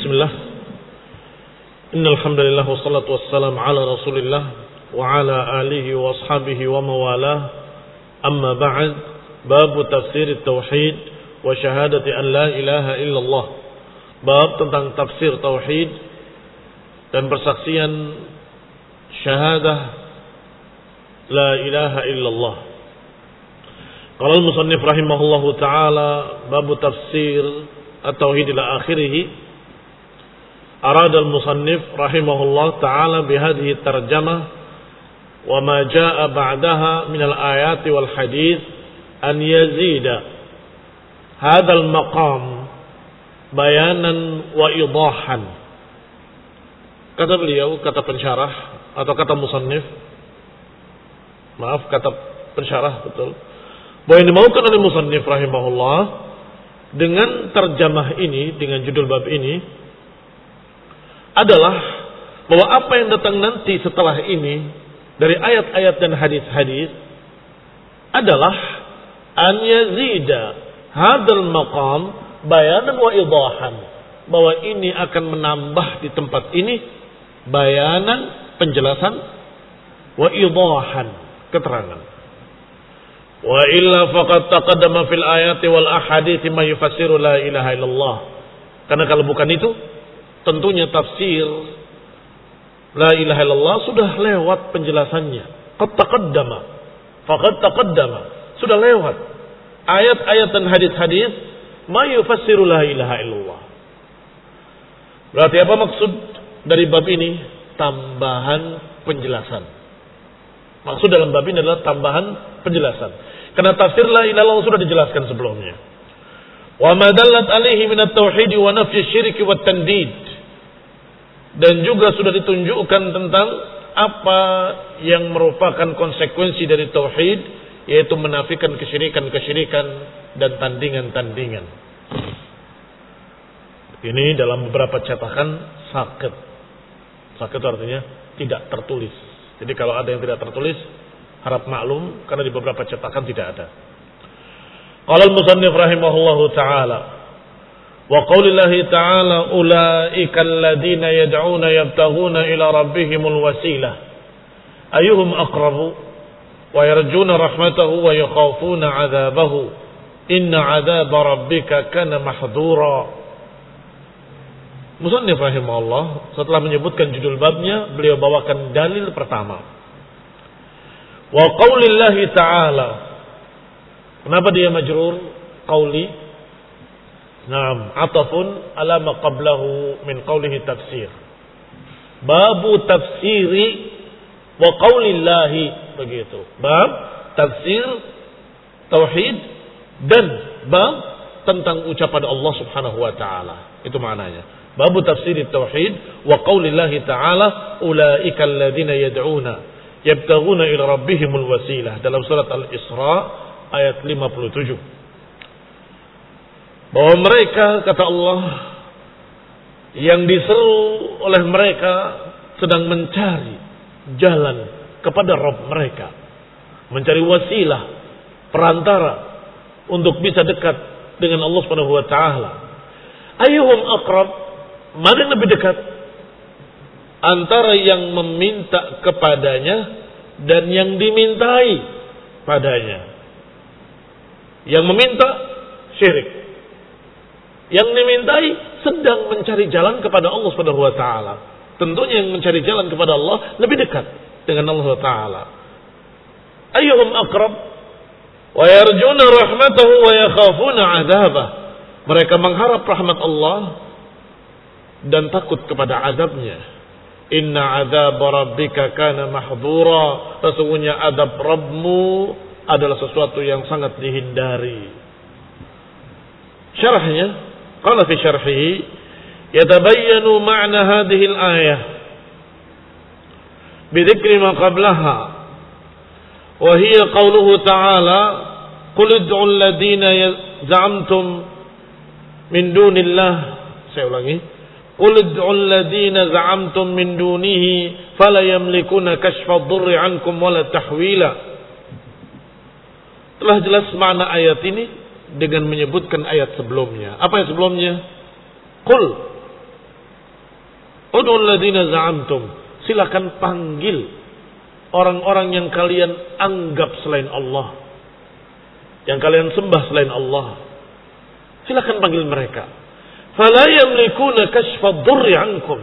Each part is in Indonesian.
Bismillah. Innal hamdalillah wassalatu wassalamu ala Rasulillah wa ala alihi wa ashabihi wa mawalah. Amma ba'd. Bab tafsir tauhid wa syahadati an la ilaha illallah. Bab tentang tafsir tauhid dan persaksian syahadah la ilaha illallah. Qala al-musannif rahimahullahu taala bab tafsir at-tauhid ila akhirih. Arada al-musannif rahimahullah taala bihadhihi tarjamah wa ma jaa ba'daha min al-ayati wal hadith an yazida hadzal maqam bayanan wa idahan. Kata beliau, kata pensyarah atau kata musannif, maaf, kata pensyarah, betul, bahwa yang dimaukan oleh musannif rahimahullah dengan terjemah ini, dengan judul bab ini adalah bahwa apa yang datang nanti setelah ini dari ayat-ayat dan hadis-hadis adalah an yazida hadzal maqam bayanan wa idahan, bahwa ini akan menambah di tempat ini bayanan, penjelasan, wa idahan, keterangan. Wa illa faqad taqaddama fil ayati wal ahadits ma yufassiru la ilaha illallah. Karena kalau bukan itu, tentunya tafsir la ilaha illallah sudah lewat penjelasannya. Qad taqaddama, faqad taqaddama, sudah lewat ayat-ayat dan hadis-hadis ma yufassiru la ilaha illallah. Berarti apa maksud dari bab ini? Tambahan penjelasan. Maksud dalam bab ini adalah tambahan penjelasan. Karena tafsir la ilaha illallah sudah dijelaskan sebelumnya. Wa ma dallat alaihi min at-tauhid wa nafyi syirki wa tandid. Dan juga sudah ditunjukkan tentang apa yang merupakan konsekuensi dari tauhid, yaitu menafikan kesyirikan-kesyirikan dan tandingan-tandingan. Ini dalam beberapa cetakan sakit. Sakit artinya tidak tertulis. Jadi kalau ada yang tidak tertulis, harap maklum, karena di beberapa cetakan tidak ada. Qala al-musannif rahimahullahu ta'ala wa qaulillahi ta'ala ulaika alladhina yad'una yabtaghuna ila rabbihimul wasilah ayyuhum aqrabu wa yarjuna rahmatahu wa yakhafuna 'adzabahu inna 'adzaba rabbika kana mahdhura. Musannif rahimahullah setelah menyebutkan judul babnya, beliau bawakan dalil pertama. Wa qaulillahi ta'ala. Kenapa dia majrur qauli? Naam, atafun ala ma qablahu min qaulihi tafsir. Babu tafsiri wa qaulillahi, begitu. Bab tafsir tauhid dan bab tentang ucapan Allah Subhanahu wa taala. Itu maknanya. Babu tafsir tauhid wa qaulillahi ta'ala ulaika alladziina yad'una yabtaghuna ila rabbihimul wasilah, dalam surat Al-Isra ayat 57. Bahwa mereka, kata Allah, yang diseru oleh mereka sedang mencari jalan kepada Rabb mereka, mencari wasilah, perantara untuk bisa dekat dengan Allah Subhanahu wa taala. Ayyuhum aqrab, mana yang lebih dekat antara yang meminta kepadanya dan yang dimintai padanya. Yang meminta syirik, yang dimintai sedang mencari jalan kepada Allah Subhanahu wa taala. Tentunya yang mencari jalan kepada Allah lebih dekat dengan Allah taala. Ayyuhum aqrab wa yarjuna rahmatahu wa yakhafuna 'adzabah. Mereka mengharap rahmat Allah dan takut kepada azabnya. Inna 'adzaba rabbika kana mahdhura. Sesungguhnya azab Rabbmu adalah sesuatu yang sangat dihindari. Syarahnya, qala fi syarhihi yatabayyanu ma'na hadhihi al-ayah bi dzikri ma qablaha wa hiya qawluhu ta'ala qul ud'u alladhina za'amtum min dunillah. Saya ulangi, qul ud'u alladhina za'amtum min dunihi fala yamlikuna kashfa ad-durri 'ankum wala tahwila. Telah jelas makna ayat ini dengan menyebutkan ayat sebelumnya. Apa yang sebelumnya? Qul, Ud'ul ladzina za'amtum. Silakan panggil orang-orang yang kalian anggap selain Allah, yang kalian sembah selain Allah. Silakan panggil mereka. Fala yamlikuna kashfa dhurri ankum.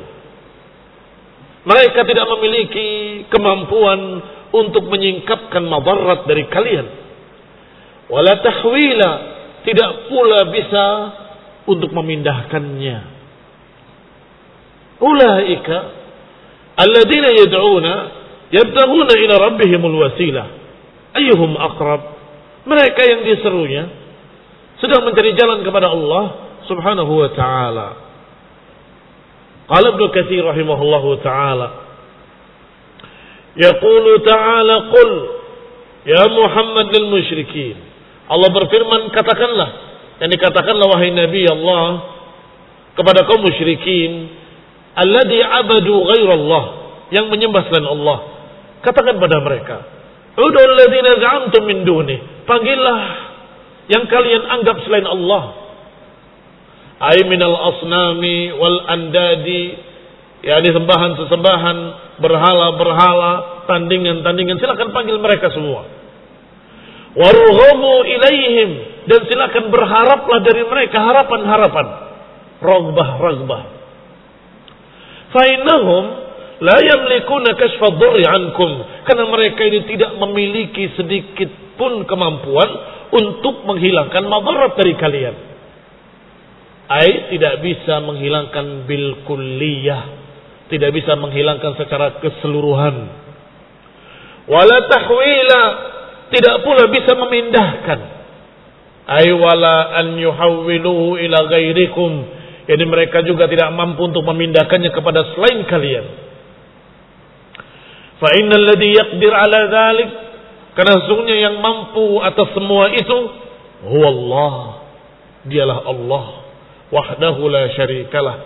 Mereka tidak memiliki kemampuan untuk menyingkapkan madarat dari kalian. Wala tahwila, tidak pula bisa untuk memindahkannya. Ulaika alladzina yad'una yabtaghuna ila rabbihimul wasilah ayyuhum aqrab. Mereka yang diserunya sedang mencari jalan kepada Allah Subhanahu wa taala. Qala Ibnu Katsir rahimahullahu taala, yaqulu ta'ala qul ya Muhammad lil musyrikin. Allah berfirman, katakanlah, yang dikatakanlah wahai Nabi Allah kepada kaum musyrikin, alladzi abadu ghairallah, yang menyembah selain Allah. Katakan pada mereka, ud'ul ladzina za'amtum min duni, panggillah yang kalian anggap selain Allah. Ay minal asnami wal andadi, yakni sembahan-sesembahan, berhala-berhala, tandingan-tandingan, silakan panggil mereka semua. Warughamu ilaihim, dan silakan berharaplah dari mereka harapan-harapan, ragbah-ragbah. Fa innahum la yamlikuna kashfa dhurri ankum, karena mereka ini tidak memiliki sedikit pun kemampuan untuk menghilangkan madarat dari kalian. Ai tidak bisa menghilangkan bil kulliyah, tidak bisa menghilangkan secara keseluruhan. Wala tahwila, tidak pula bisa memindahkan. Ai wala an yuhawwiluhu ila ghairikum, jadi mereka juga tidak mampu untuk memindahkannya kepada selain kalian. Fa innal ladzi yaqdir ala dzalik, karena sesungguhnya yang mampu atas semua itu huwallah, dialah Allah, wahdahu la syarikalah,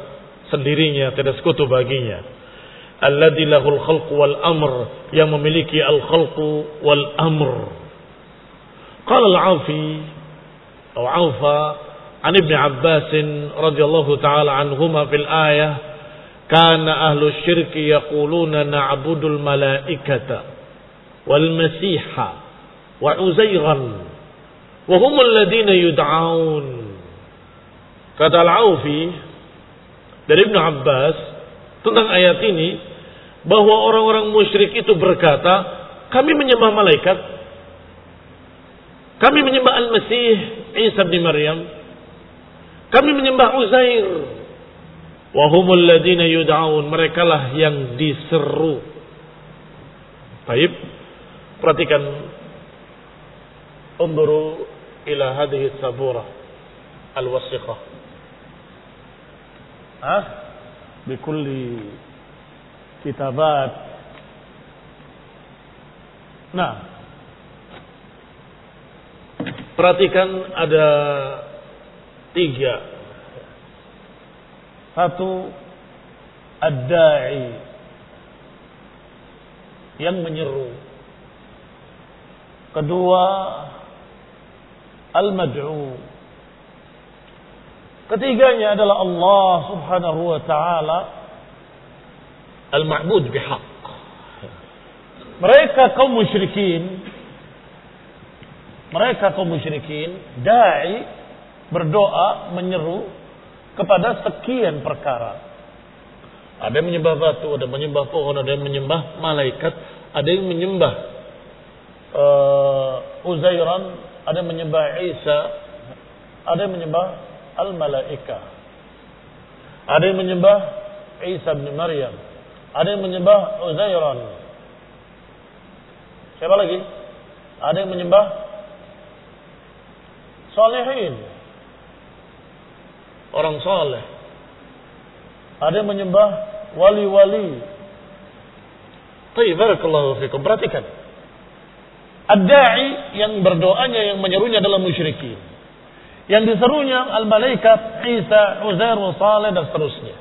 sendirinya tidak sekutu baginya. Alladzi lahul khalqu wal amr, yang memiliki al khalqu wal amr. Qala al-Aufi atau Aufa an Ibn Abbas radhiyallahu taala anhuma fil ayah, kana ahlu syirki yaquluna na'budul malaikata wal masiha wa uzairan wa humul ladina yud'aun. Kata Al-Aufi dari Ibn Abbas tentang ayat ini, bahwa orang-orang musyrik itu berkata, kami menyembah malaikat, kami menyembah Al-Masih Isa bin Maryam, kami menyembah Uzair, wa humul ladina yud'aun, merekalah yang diseru. Baik, perhatikan, unzuru ila hadhihi sabura al-wasiqah bikulli kitabat. Nah, perhatikan ada 3. 1, ad-da'i, yang menyeru. 2, al-mad'u. Ketiganya adalah Allah Subhanahu wa taala, al-ma'bud bihaq. Mereka kaum musyrikin da'i, berdoa, menyeru kepada sekian perkara. Ada yang menyembah batu, ada yang menyembah pohon, ada yang menyembah malaikat, ada yang menyembah Uzairan, ada yang menyembah Isa, ada yang menyembah al-malaika, ada yang menyembah Isa bin Maryam, ada yang menyembah Uzairan. Siapa lagi? Ada yang menyembah salihin, orang saleh. Ada yang menyembah wali-wali. Baik, barakallahu fikum. Perhatikan, ad-da'i, yang berdoanya, yang menyerunya adalah musyrikin. Yang diserunya al-malaikat, Isa, Uzair, Saleh, dan seterusnya.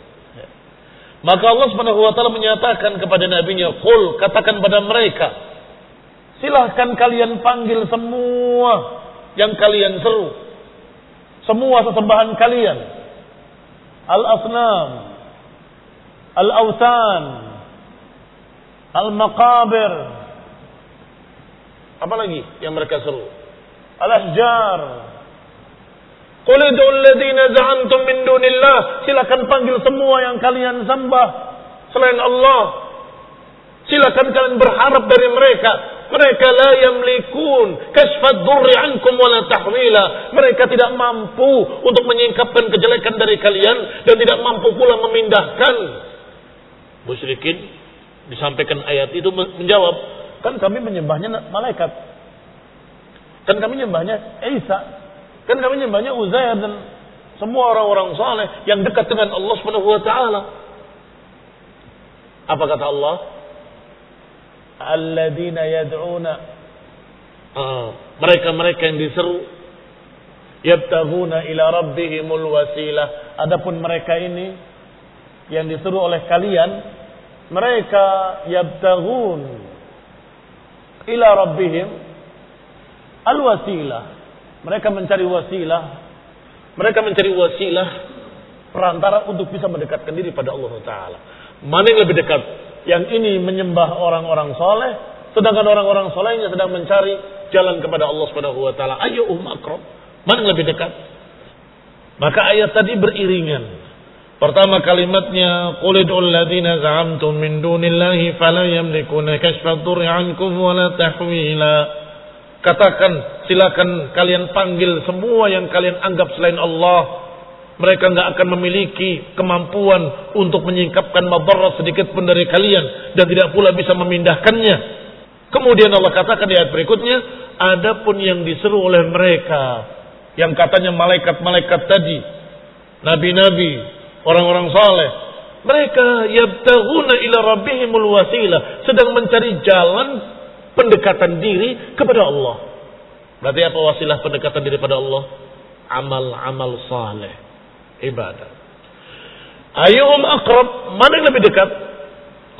Maka Allah Subhanahu wa taala menyatakan kepada nabinya, qul, katakan pada mereka, silahkan kalian panggil semua yang kalian seru, semua sesembahan kalian, al-asnam, al-awthan, al-maqabir. Apa lagi yang mereka seru? Al-ahjar. Qul ud'ul ladzina za'amtum min dunillah. Silakan panggil semua yang kalian sembah selain Allah. Silakan kalian berharap dari mereka. Mereka la yamlikun kashfad dhurri ankum wala tahwila. Mereka tidak mampu untuk menyingkapkan kejelekan dari kalian dan tidak mampu pula memindahkan. Musyrikin disampaikan ayat itu menjawab, kan kami menyembahnya malaikat. Kan kami menyembahnya Isa. Kan kami menyembahnya Uzair dan semua orang-orang saleh yang dekat dengan Allah Subhanahu wa taala. Apa kata Allah? Alladzina yad'una, mereka-mereka yang diseru, yabtaghuna ila rabbihimul wasilah. Adapun mereka ini yang diseru oleh kalian, mereka yabtaghun ila rabbihim al-wasilah. Mereka mencari wasilah. Mereka mencari wasilah perantara untuk bisa mendekatkan diri pada Allah Ta'ala. Mana yang lebih dekat? Yang ini menyembah orang-orang soleh, sedangkan orang-orang solehnya sedang mencari jalan kepada Allah Subhanahu Wa Ta'ala. Ayyuhum aqrab? Mana yang lebih dekat? Maka ayat tadi beriringan. Pertama kalimatnya, qul ud'ul ladzina za'amtum min dunillahi fala yamlikuna kashfa dhurri 'ankum wala tahwila. Katakan, silakan kalian panggil semua yang kalian anggap selain Allah. Mereka enggak akan memiliki kemampuan untuk menyingkapkan madarat sedikit pun dari kalian dan tidak pula bisa memindahkannya. Kemudian Allah katakan di ayat berikutnya, adapun yang diseru oleh mereka yang katanya malaikat-malaikat tadi, nabi-nabi, orang-orang saleh, mereka yabtaghuna ila rabbihimul wasilah, sedang mencari jalan pendekatan diri kepada Allah. Berarti apa wasilah pendekatan diri kepada Allah? Amal-amal saleh, ibadah. Ayyuhum aqrab? Mana yang lebih dekat?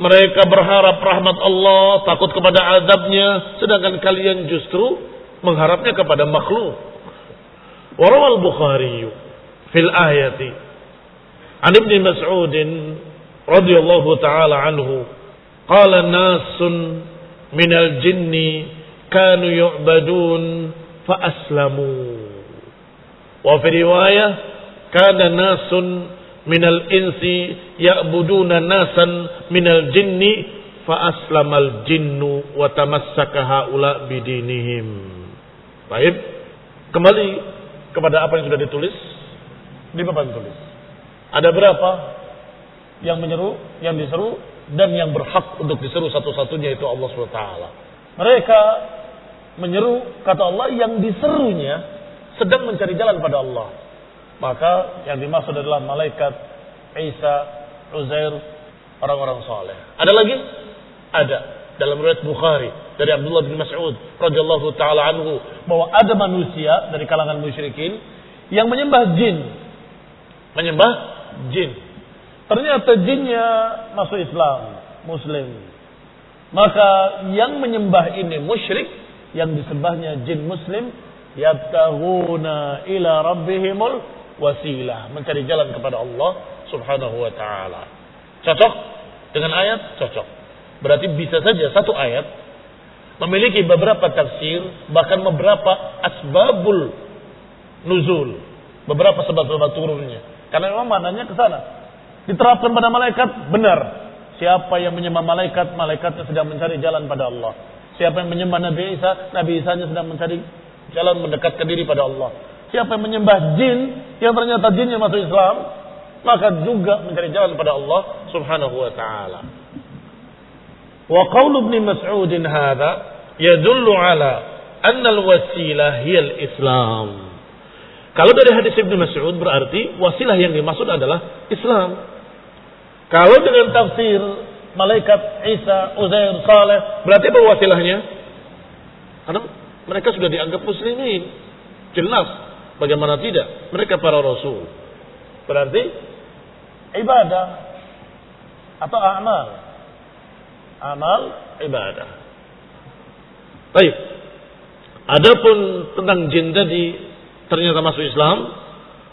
Mereka berharap rahmat Allah, takut kepada azabnya, sedangkan kalian justru mengharapnya kepada makhluk. Warawal Bukhari fil ayati an Ibn Mas'ud radhiyallahu taala anhu qala nasun minal jinni kanu yu'badun fa aslamu. Wa fi riwayah kana nasun minal insi ya'buduna nasan minal jinni fa aslamal jinnu wa tamassaka haula bidinihim. Baik, kembali kepada apa yang sudah ditulis di papan tulis. Ada berapa yang menyeru, yang diseru dan yang berhak untuk diseru satu-satunya itu Allah SWT. Mereka menyeru, kata Allah, yang diserunya sedang mencari jalan pada Allah. Maka yang dimaksud adalah malaikat, Isa, Uzair, orang-orang saleh. Ada lagi? Ada. Dalam riwayat Bukhari dari Abdullah bin Mas'ud radhiyallahu taala anhu bahwa ada manusia dari kalangan musyrikin yang menyembah jin. Menyembah jin. Ternyata jinnya masuk Islam, Muslim. Maka yang menyembah ini musyrik, yang disembahnya jin Muslim, yabtaghuna ila rabbihimul wasilah, mencari jalan kepada Allah Subhanahu wa taala. Cocok dengan ayat? Cocok. Berarti bisa saja satu ayat memiliki beberapa tafsir, bahkan beberapa asbabul nuzul, beberapa sebab-sebab turunnya. Karena memang maknanya ke sana. Diterapkan pada malaikat, benar. Siapa yang menyembah malaikat, malaikatnya sedang mencari jalan pada Allah. Siapa yang menyembah Nabi Isa, Nabi Isa-nya sedang mencari jalan mendekatkan diri pada Allah. Siapa yang menyembah jin, yang ternyata jinnya masuk Islam, maka juga mencari jalan pada Allah Subhanahu wa taala. Wa qaul Ibn Mas'ud hadza yadullu ala anna al-wasilah hiya al-Islam. Kalau dari hadis Ibn Mas'ud berarti wasilah yang dimaksud adalah Islam. Kalau dengan tafsir malaikat Isa, Uzair, Saleh, berarti apa wasilahnya? Karena mereka sudah dianggap muslimin. Jelas, bagaimana tidak? Mereka para rasul. Berarti ibadah atau amal. Amal ibadah. Baik. Adapun tentang jin tadi ternyata masuk Islam,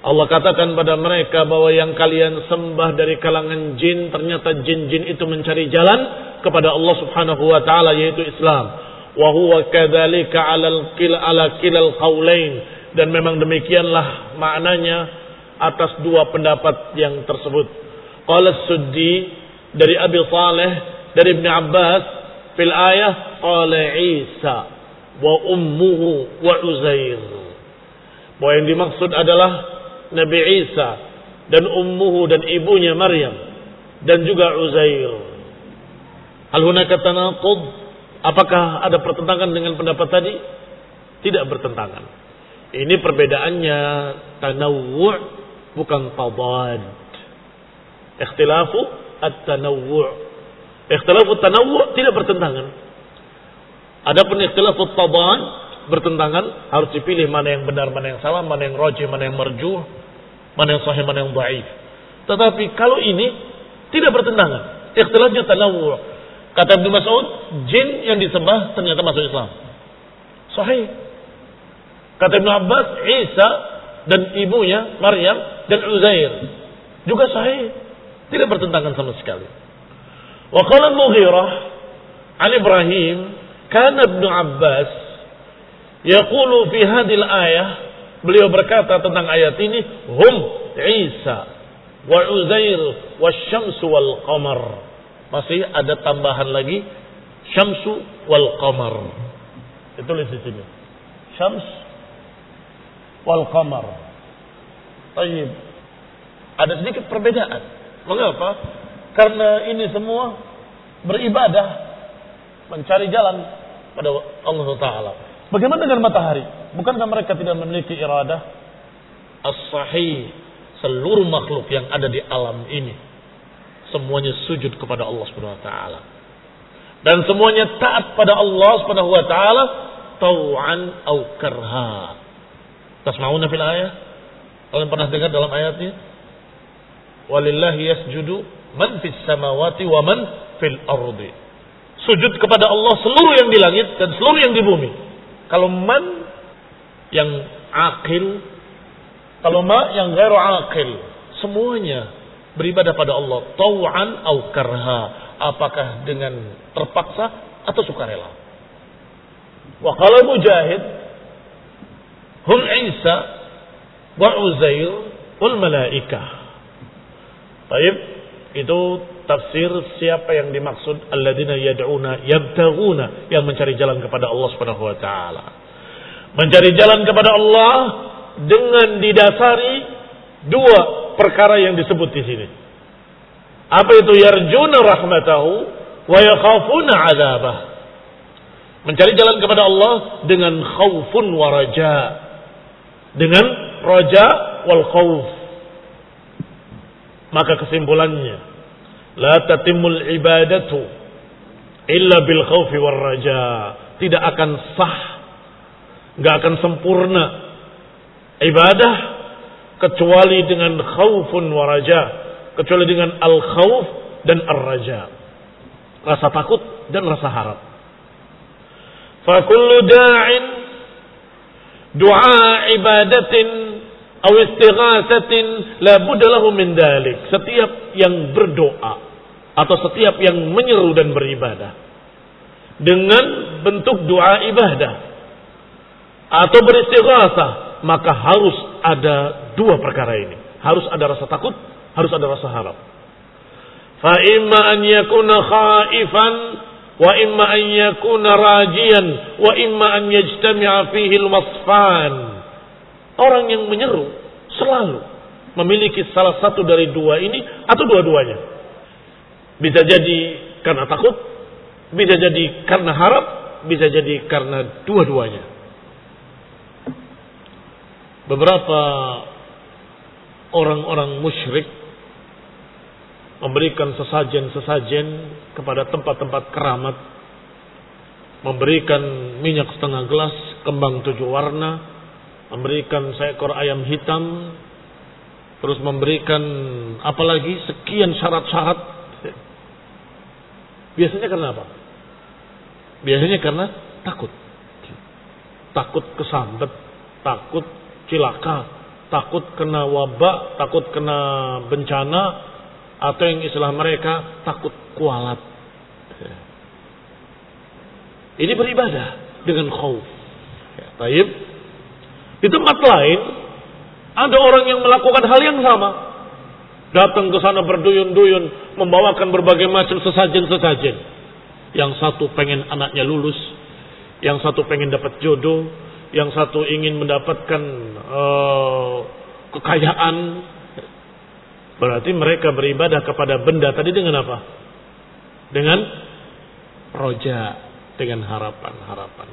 Allah katakan pada mereka bahwa yang kalian sembah dari kalangan jin, ternyata jin-jin itu mencari jalan kepada Allah Subhanahu wa taala, yaitu Islam. Wa huwa kadzalika ala kilal qaulain, dan memang demikianlah maknanya atas dua pendapat yang tersebut. Qala As-Suddi dari Abi Saleh dari Ibnu Abbas fil ayah qala Isa wa ummuhu wa Uzair. Bahwa yang dimaksud adalah Nabi Isa dan ummuhu dan ibunya Maryam dan juga Uzair. Hal hunaka tanaqud? Apakah ada pertentangan dengan pendapat tadi? Tidak bertentangan. Ini perbedaannya tanawwu' bukan tadad. Ikhtilafu at-tanawwu'. Ikhtilafu at-tanawwu' tidak bertentangan. Adapun ikhtilafu at-tadad bertentangan, harus dipilih mana yang benar, mana yang salah, mana yang rajih, mana yang marjuh, mana yang sahih, mana yang dhaif. Tetapi kalau ini tidak bertentangan, ikhtilafnya tanawwu'. Kata Ibnu Mas'ud, jin yang disembah ternyata masuk Islam. Sahih. Kata Ibnu Abbas, Isa dan ibunya Maryam dan Uzair juga sahih. Tidak bertentangan sama sekali. Wa qala Mughirah an Ibrahim, kana Ibnu Abbas yaqulu fi hadhil ayah, beliau berkata tentang ayat ini, hum Isa wa Uzair wasyamsu wal qamar. Masih ada tambahan lagi, syamsu wal qamar. Ditulis di sini. Syams wal qamar. Baik. Ada sedikit perbedaan. Mengapa? Karena ini semua beribadah, mencari jalan pada Allah Taala. Bagaimana dengan matahari? Bukankah mereka tidak memiliki iradah? As-sahih, seluruh makhluk yang ada di alam ini semuanya sujud kepada Allah Subhanahu wa taala. Dan semuanya taat pada Allah Subhanahu wa taala tau'an au karha. Tasma'una fil ayat? Kalian pernah dengar dalam ayatnya? Walillahi yasjudu man fis samawati wa man fil ardi. Sujud kepada Allah seluruh yang di langit dan seluruh yang di bumi. Kalau man yang akil, kalau ma yang ghairu akil, semuanya beribadah pada Allah tau'an au karha, apakah dengan terpaksa atau sukarela. Wa qala Mujahid, hum Isa wa Uzair wal malaikah. Baik, itu tafsir siapa yang dimaksud alladzina yad'una yabtaghuna, yang mencari jalan kepada Allah Subhanahu wa taala. Mencari jalan kepada Allah dengan didasari dua perkara yang disebut di sini. Apa itu? Yarjuna rahmatahu wa yakhafuna 'adzabah. Mencari jalan kepada Allah dengan khaufun wa raja. Dengan raja wal khauf. Maka kesimpulannya, la tatimul ibadatu illa bil khaufi war raja. Tidak akan sah, enggak akan sempurna ibadah kecuali dengan khaufun wa raja, kecuali dengan al-khauf dan ar-raja, rasa takut dan rasa harap. Fa kullu da'in du'a ibadatin aw istighatsatin la budda lahu min dalik. Setiap yang berdoa atau setiap yang menyeru dan beribadah dengan bentuk doa ibadah atau beristighatsah, maka harus ada dua perkara ini. Harus ada rasa takut, harus ada rasa harap. Fa imma an yakuna khaifan wa imma an yakuna rajian wa imma an yajtami'a fihi al-wasfan. Orang yang menyeru selalu memiliki salah satu dari dua ini atau dua-duanya. Bisa jadi karena takut, bisa jadi karena harap, bisa jadi karena dua-duanya. Beberapa orang-orang musyrik memberikan sesajen-sesajen kepada tempat-tempat keramat, memberikan minyak setengah gelas, kembang 7 warna, memberikan seekor ayam hitam, terus memberikan apalagi sekian syarat-syarat. Biasanya karena apa? Biasanya karena takut. Takut kesambet, takut cilaka, takut kena wabak, takut kena bencana, atau yang istilah mereka takut kualat. Ini beribadah dengan khauf. Baik. Di tempat lain ada orang yang melakukan hal yang sama. Datang ke sana berduyun-duyun, membawakan berbagai macam sesajen-sesajen. Yang satu pengen anaknya lulus, yang satu pengen dapat jodoh, yang satu ingin mendapatkan kekayaan. Berarti mereka beribadah kepada benda tadi dengan apa? Dengan roja, dengan harapan-harapan.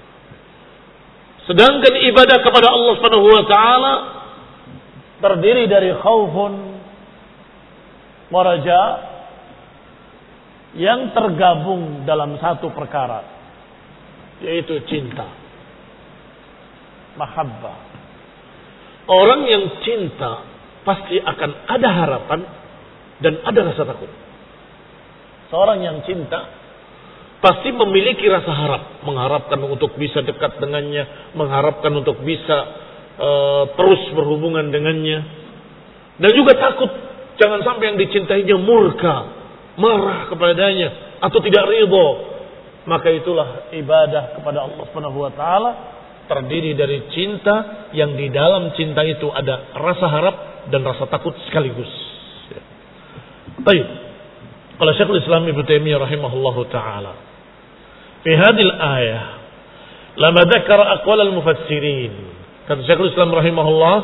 Sedangkan ibadah kepada Allah Subhanahu wa taala terdiri dari khaufun wa raja yang tergabung dalam satu perkara, yaitu cinta. Mahabbah. Orang yang cinta pasti akan ada harapan dan ada rasa takut. Seorang yang cinta pasti memiliki rasa harap, mengharapkan untuk bisa dekat dengannya, mengharapkan untuk bisa terus berhubungan dengannya, dan juga takut jangan sampai yang dicintainya murka, marah kepadanya atau tidak ridho. Maka itulah ibadah kepada Allah Subhanahu wa taala terdiri dari cinta yang di dalam cinta itu ada rasa harap dan rasa takut sekaligus. Baik. Qala Syekhul Islam Ibnu Taimiyah rahimahullahu taala, fi hadhil ayah lama dzakara aqwal al-mufassirin. Kata Syekhul Islam rahimahullah,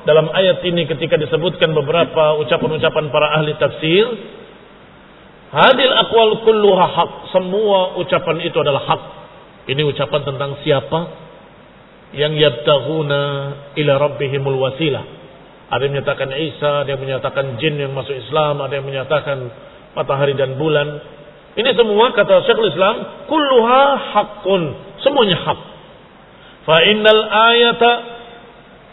dalam ayat ini ketika disebutkan beberapa ucapan-ucapan para ahli tafsir, hadil aqwal kulluha haq, semua ucapan itu adalah hak. Ini ucapan tentang siapa yang yabtaghuna ila rabbihimul wasilah. Ada yang menyatakan Isa, ada yang menyatakan jin yang masuk Islam, ada yang menyatakan matahari dan bulan. Ini semua kata Syekhul Islam, kulluha haqqun, semuanya hak. Fa innal ayata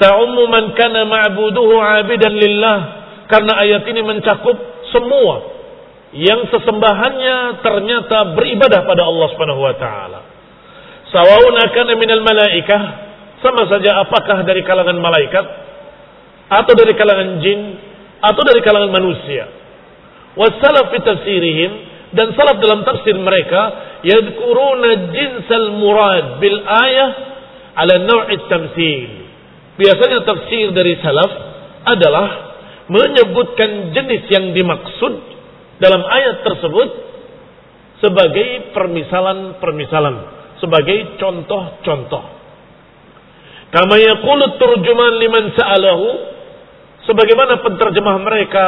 ta'ummu man kana ma'buduhu 'abidan lillah. Karena ayat ini mencakup semua yang sesembahannya ternyata beribadah pada Allah Subhanahu wa taala. Sawaun kana minal malaikah, sama saja apakah dari kalangan malaikat atau dari kalangan jin atau dari kalangan manusia. Wassalaf fi tafsirihim, dan salaf dalam tafsir mereka yadhkuruna jinsal murad bil ayah ala naw'i tamtsil. Biasanya tafsir dari salaf adalah menyebutkan jenis yang dimaksud dalam ayat tersebut sebagai permisalan-permisalan, sebagai contoh-contoh. Kama yaqulu turjuman liman sa'alahu, sebagaimana penterjemah mereka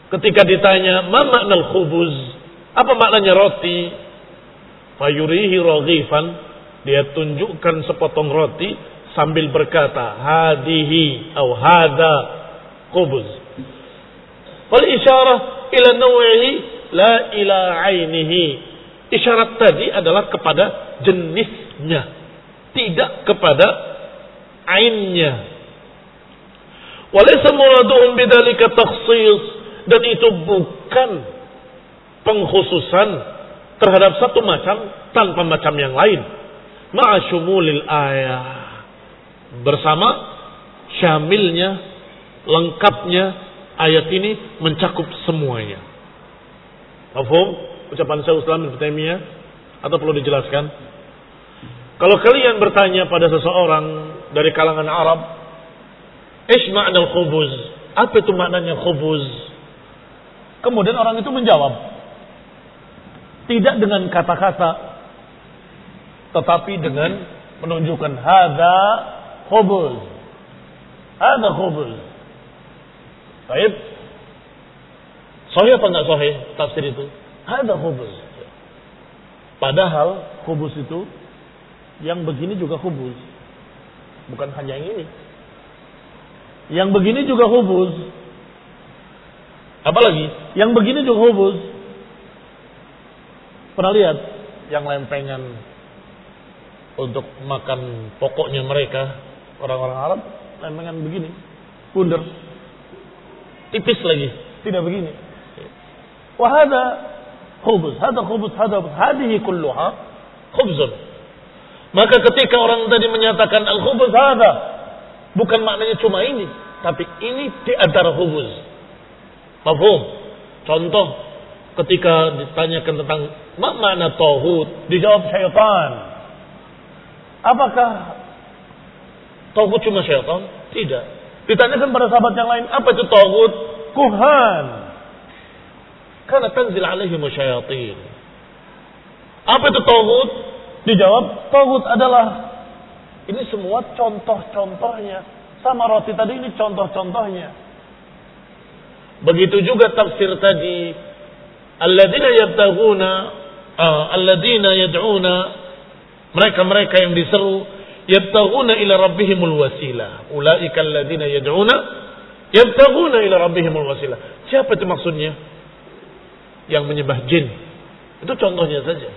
ketika ditanya ma maknal khubuz, apa maknanya roti, fayurihi raghifan, dia tunjukkan sepotong roti sambil berkata hadihi atau hadza khubuz. Fal isyarah ila naw'ihi la ila ainihi. Isyarat tadi adalah kepada jenisnya, tidak kepada ainnya. Walaysa muraduhum bidzalika takhsis, dan itu bukan pengkhususan terhadap satu macam tanpa macam yang lain. Ma'a syumulil ayah, bersama syamilnya, lengkapnya ayat ini mencakup semuanya. Mafhum ucapan Syaikhul Islam Ibnu Taimiyah atau perlu dijelaskan? Kalau kalian bertanya pada seseorang dari kalangan Arab, "Ish ma'nal khubuz?" Apa itu maknanya khubuz? Kemudian orang itu menjawab, tidak dengan kata-kata, tetapi dengan menunjukkan hadza khubuz. Hadza khubuz. Baik. Sahih apa enggak sahih tafsir itu? Hadza khubuz. Padahal khubuz itu yang begini juga khubuz. Bukan hanya yang ini. Yang begini juga khubuz. Apalagi? Yang begini juga khubuz. Pernah lihat yang lempengan untuk makan pokoknya mereka, orang-orang Arab, lempengan begini, bundar, tipis lagi, tidak begini. Wahada khubuz, hada khubuz, hada khubuz, hadihi kulluha khubzun. Maka ketika orang tadi menyatakan al-khubuz hada, Bukan maknanya cuma ini, tapi ini di antara hubuz. Mafhum? Contoh ketika ditanyakan tentang makna tauhid, dijawab syaitan. Apakah tauhid cuma syaitan? Tidak. Ditanyakan pada sahabat yang lain, apa itu tauhid? Kuhan. Karena tanzil alaihim syayatin. Apa itu tauhid? Dijawab, tauhid adalah, ini semua contoh-contohnya. Sama roti tadi ini contoh-contohnya. Begitu juga tafsir tadi, alladzina yad'una, mereka-mereka yang diseru, yabtaghuna ila rabbihimul wasilah. Ulaika alladzina yad'una yabtaghuna ila rabbihimul wasilah. Siapa itu maksudnya? Yang menyembah jin. Itu contohnya saja.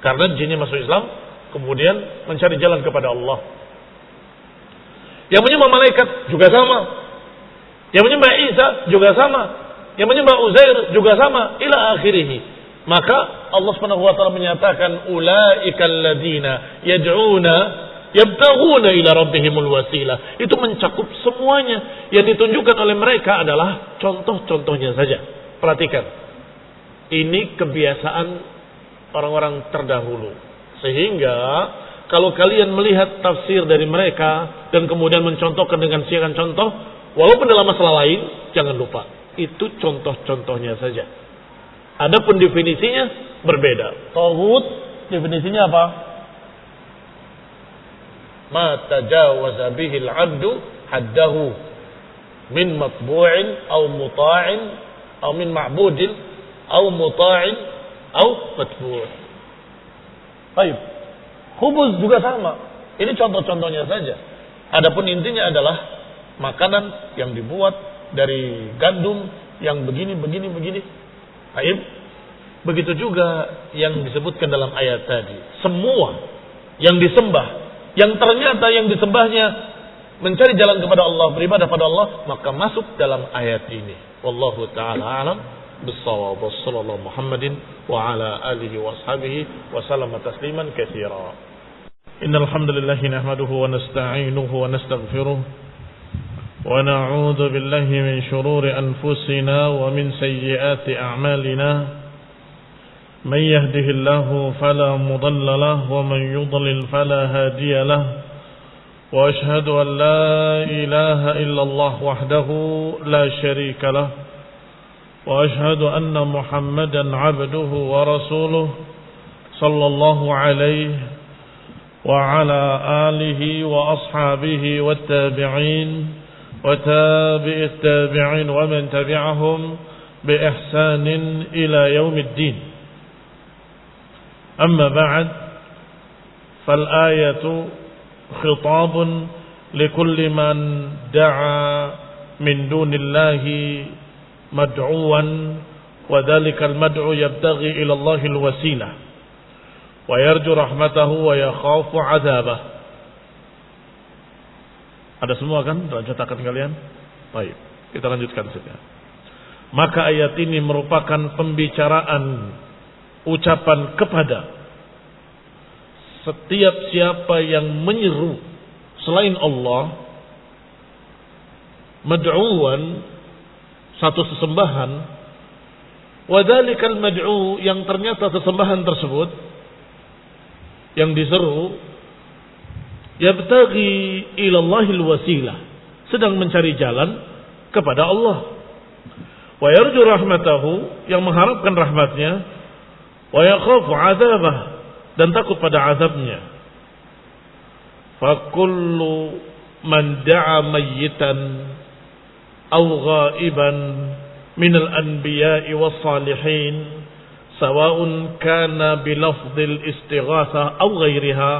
Karena jinnya masuk Islam, kemudian mencari jalan kepada Allah. Yang menyembah malaikat juga sama. Yang menyembah Isa juga sama. Yang menyembah Uzair juga sama. Ila akhirih. Maka Allah Subhanahu wa taala menyatakan ulaikal ladzina yad'una yabtaghuna ila rabbihimul wasilah. Itu mencakup semuanya. Yang ditunjukkan oleh mereka adalah contoh-contohnya saja. Perhatikan. Ini kebiasaan orang-orang terdahulu. Sehingga kalau kalian melihat tafsir dari mereka dan kemudian mencontohkan dengan siaran contoh, walaupun dalam masalah lain, jangan lupa itu contoh-contohnya saja. Adapun definisinya berbeda. Tauhid definisinya apa? Ma tajawaza bihi al-'abdu haddahu min matbu'in aw muta'in aw min ma'budin aw muta'in aw matbu'. Baik. Khubuz juga sama. Ini contoh-contohnya saja. Adapun intinya adalah makanan yang dibuat dari gandum yang begini. Baik. Begitu juga yang disebutkan dalam ayat tadi. Semua yang disembah, yang ternyata yang disembahnya mencari jalan kepada Allah, beribadah pada Allah, maka masuk dalam ayat ini. Wallahu ta'ala alam bis-shawab. Wassallallahu Muhammadin wa ala alihi wa ashabihi wa sallama tasliman katsira. Innal hamdalillah nahmaduhu wa nasta'inuhu wa nastaghfiruh wa na'udzu billahi min shururi anfusina wa min sayyiati a'malina. من يهده الله فلا مضل له ومن يضلل فلا هادي له وأشهد أن لا إله إلا الله وحده لا شريك له وأشهد أن محمدا عبده ورسوله صلى الله عليه وعلى آله وأصحابه والتابعين وتابع التابعين ومن تبعهم بإحسان إلى يوم الدين. أما بعد فالآية خطاب لكل من دعا من دون الله مدعوا وذلك المدعو يبتغي إلى الله الوسيلة ويرجو رحمته ويخاف عذابه. Ada semua kan dalam cetakan kalian? Baik, kita lanjutkan saja. Maka ayat ini merupakan pembicaraan, ucapan kepada setiap siapa yang menyeru selain Allah, mad'uwan, satu sesembahan, wadzalikal mad'u, yang ternyata sesembahan tersebut yang diseru yabtaghi ila Allahil wasilah, sedang mencari jalan kepada Allah, wa yarju rahmatahu, yang mengharapkan rahmatnya, wa yakhafu 'adzabah, dan takut pada azabnya. Fa kullu man da'a mayyitan aw ghaiban min al-anbiya'i was-salihin sawa'un kana bi lafdhil istighatsah aw ghairiha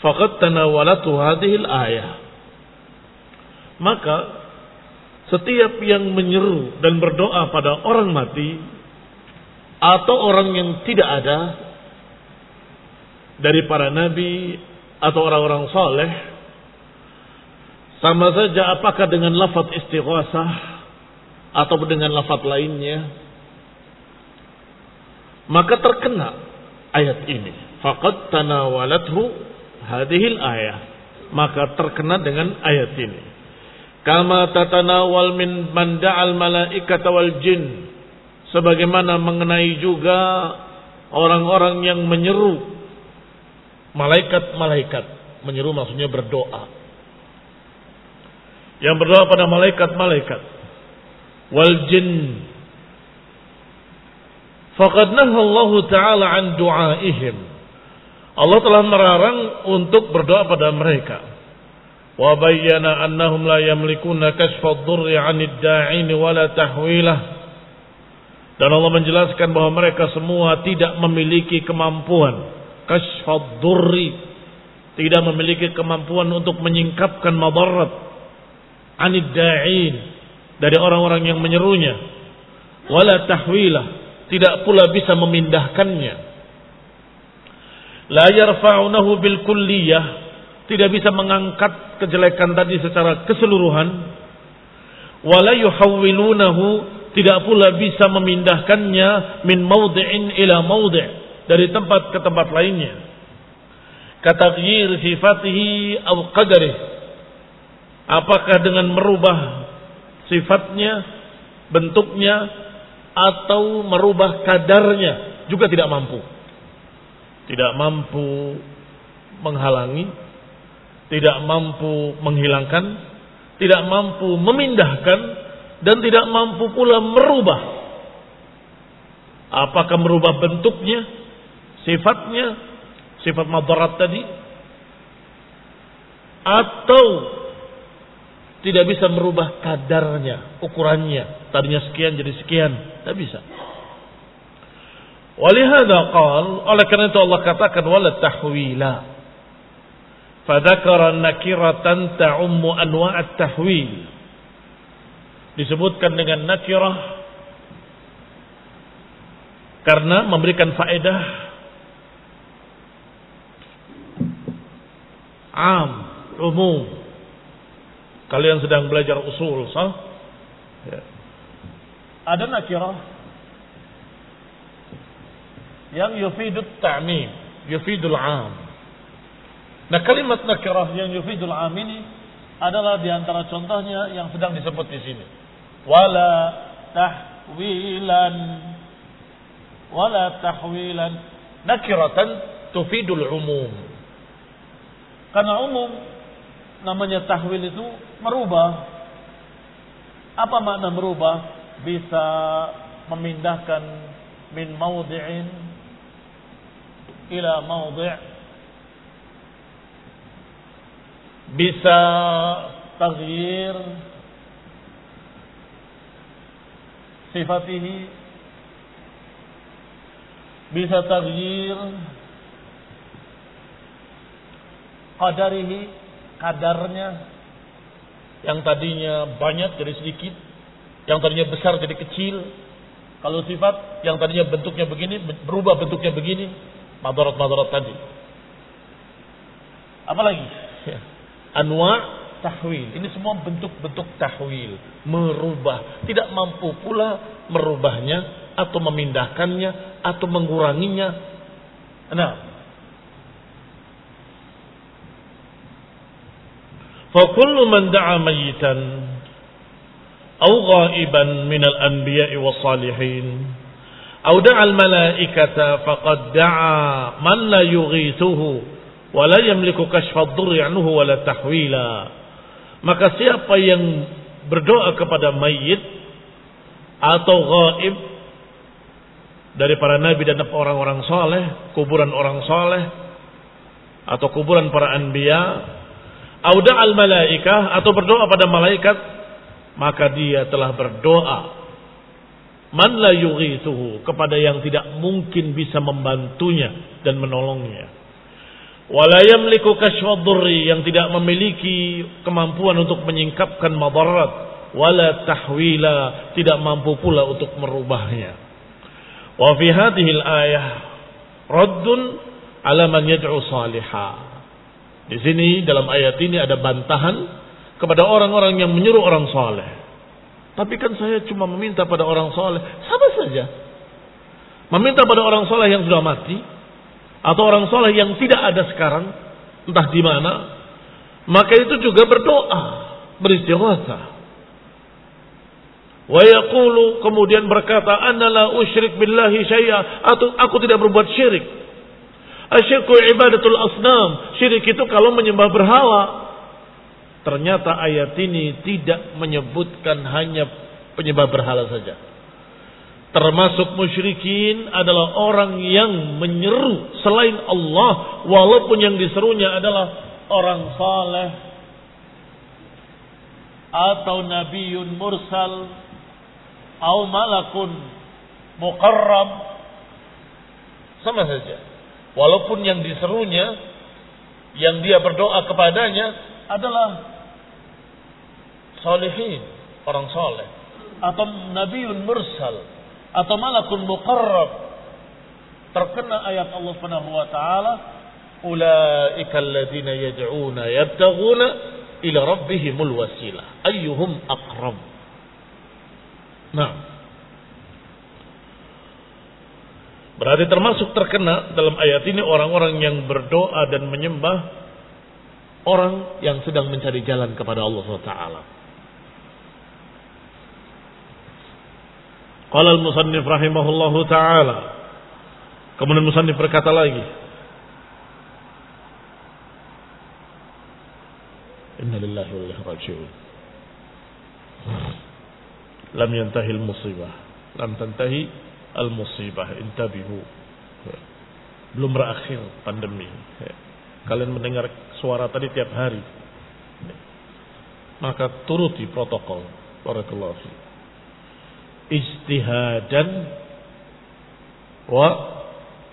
faqad tanawalatu hadhihi al-ayah. Maka setiap yang menyeru dan berdoa pada orang mati atau orang yang tidak ada dari para nabi atau orang-orang saleh, sama saja apakah dengan lafaz istighasah atau dengan lafaz lainnya, maka terkena ayat ini. Faqad tanawalathu hadhil ayah. maka terkena dengan ayat ini. Kama tatanawal min man da'al malaikata wal jin, sebagaimana mengenai juga orang-orang yang menyeru malaikat-malaikat. Menyeru maksudnya berdoa. Yang berdoa pada malaikat-malaikat. Wal jin. Faqad nahallahu ta'ala an du'aihim. Allah telah melarang untuk berdoa pada mereka. Wa bayyana annahum la yamlikuna kashfa ad-durri 'anid da'in wala tahwilah. Dan Allah menjelaskan bahwa mereka semua tidak memiliki kemampuan kashfa ad-durri, tidak memiliki kemampuan untuk menyingkapkan madarat 'anid da'in, dari orang-orang yang menyerunya, wala tahwilah, tidak pula bisa memindahkannya. La yarfa'unahu bil kulliyah, tidak bisa mengangkat kejelekan tadi secara keseluruhan. Wala yuhawwilunahu, tidak pula bisa memindahkannya min mawdi'in ila mawdi', dari tempat ke tempat lainnya. Kataghyir sifatihi aw qadarih, apakah dengan merubah sifatnya, bentuknya, atau merubah kadarnya, juga tidak mampu. Tidak mampu menghalangi, tidak mampu menghilangkan, tidak mampu memindahkan, dan tidak mampu pula merubah. Apakah merubah bentuknya, sifatnya, sifat madarat tadi, atau tidak bisa merubah kadarnya, ukurannya, tadinya sekian jadi sekian, tidak bisa. Walihada qal, oleh karena itu Allah katakan wala tahwila. Fadzakara nakiratan ta'ummu anwa'at tahwil. Disebutkan dengan nakirah karena memberikan faedah am, umum. Kalian sedang belajar usul, sah? Ya. Ada nakirah yang yufidut ta'mim, yufidul 'am. Nah, kalimat nakirah yang yufidul 'am ini adalah di antara contohnya yang sedang disebut di sini. Wala tahwilan, wala tahwilan. Nakiratan tufidul umum. Karena umum, namanya tahwil itu merubah. Apa makna merubah? Bisa memindahkan min mawdi'in ila mawdi', bisa taghyir sifatihi, bisa taghyir qadarihi, kadarnya, yang tadinya banyak jadi sedikit, yang tadinya besar jadi kecil. Kalau sifat yang tadinya bentuknya begini berubah bentuknya begini, madarat-madarat tadi. Apalagi? Ya. Anwa' tahwil. Ini semua bentuk-bentuk tahwil, merubah. Tidak mampu pula merubahnya atau memindahkannya atau menguranginya. Nah, fa kullu man da'a mayyitan aw ghaiban min al-anbiya'i was-salihin aw da'a al-malaikata faqad da'a man la yughithuhu wa la yamliku kashfa ad-durri anhu wa la tahwila. Maka siapa yang berdoa kepada mayit atau ghaib dari para nabi dan orang-orang saleh, kuburan orang saleh atau kuburan para anbiya, au da'al malaikah, atau berdoa pada malaikat, maka dia telah berdoa man la yughithuhu, kepada yang tidak mungkin bisa membantunya dan menolongnya, wala yamliku kashfa ad-durri, yang tidak memiliki kemampuan untuk menyingkapkan madarat, wala tahwila, tidak mampu pula untuk merubahnya. Wa fi hadhihi al-ayah raddun ala man yad'u salihah. Di sini dalam ayat ini ada bantahan kepada orang-orang yang menyuruh orang saleh. Tapi kan saya cuma meminta pada orang saleh, sama saja. Meminta pada orang saleh yang sudah mati atau orang saleh yang tidak ada sekarang, entah di mana, maka itu juga berdoa, beristighatsah. Wa yaqulu, kemudian berkata, ana la usyrik billahi syai'a, atau aku tidak berbuat syirik. Asyirku ibadatul asnam, syirik itu kalau menyembah berhala. Ternyata ayat ini tidak menyebutkan hanya penyembah berhala saja. Termasuk musyrikin adalah orang yang menyeru selain Allah, walaupun yang diserunya adalah orang saleh atau nabiyyun mursal atau malakun muqarrab, sama saja. Walaupun yang diserunya, yang dia berdoa kepadanya adalah salihin, orang saleh, atau nabiyyun mursal, atau malakun muqarrab. Terkena ayat Allah Subhanahu wa taala, ulaika alladziina yad'una yabtaghuna ila rabbihimul wasilah ayyuhum aqrab. Nah, berarti termasuk terkena dalam ayat ini orang-orang yang berdoa dan menyembah orang yang sedang mencari jalan kepada Allah SWT. Qala al-musannif rahimahullahu ta'ala, kemudian musannif berkata lagi, inna lillahi wa inna ilaihi raji'un. Lam yantahi al-musibah, lam tantahi al-musibah, intabihu. Belum berakhir pandemi. Kalian mendengar suara tadi tiap hari, maka turuti protokol. Barakallahu fi. Ijtihadan wa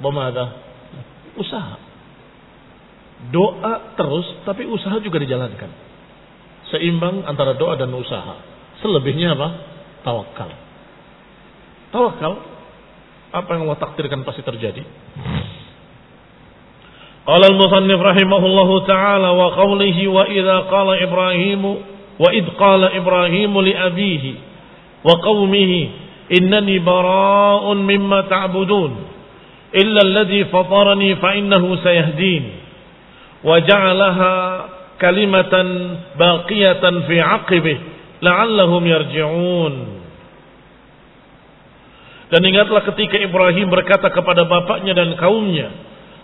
bamada, usaha. Doa terus, tapi usaha juga dijalankan. Seimbang antara doa dan usaha. Selebihnya apa? Tawakal. Tawakal, apa yang Allah takdirkan pasti terjadi. Qala al-musannif rahimahullahu ta'ala wa qawlihi wa idza qala Ibrahimu wa id qala Ibrahimu li abihi wa qaumihi innani bara'un mimma ta'budun illa alladhi fatarani fa innahu sayahdin wa ja'alaha kalimatan baqiyatan fi 'aqibih la'allahum yarji'un. Dan ingatlah ketika Ibrahim berkata kepada bapaknya dan kaumnya,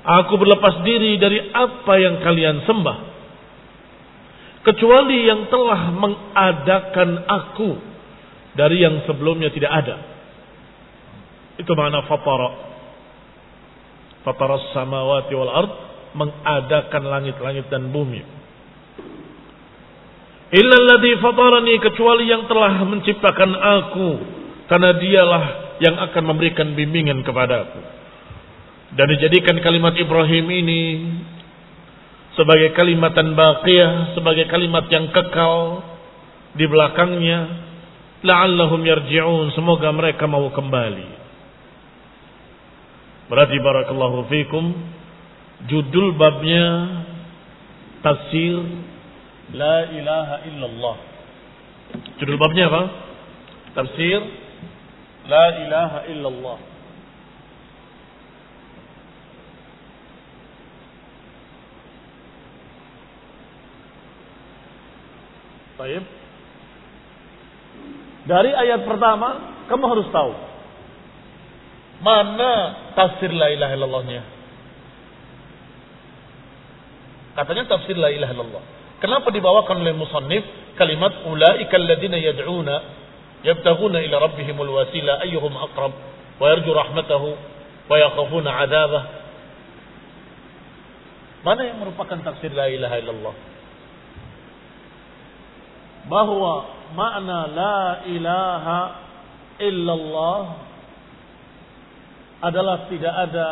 aku berlepas diri dari apa yang kalian sembah, kecuali yang telah mengadakan aku dari yang sebelumnya tidak ada. Itu makna fatara. Fatara samawati wal ard, mengadakan langit-langit dan bumi. Illa alladhi fatarani, kecuali yang telah menciptakan aku, karena dialah yang akan memberikan bimbingan kepadaku. Dan dijadikan kalimat Ibrahim ini sebagai kalimatan baqiyah, sebagai kalimat yang kekal di belakangnya, la'allahum yarji'un, semoga mereka mau kembali. Berarti barakallahu fikum, judul babnya tafsir la ilaha illallah. Judul babnya apa? Tafsir la ilaha illallah. Baik. Dari ayat pertama kamu harus tahu mana tafsir la ilaha illallahnya. Katanya tafsir la ilaha illallah. Kenapa dibawakan oleh musannif kalimat ulaika alladziina yad'una yabtaghuna ila rabbihimul wasila ayyuhum aqrab wa yarju rahmatahu wa yakhafuna 'adzabah. Mana yang merupakan tafsir la ilaha illallah? Bahwa makna la ilaha illallah adalah tidak ada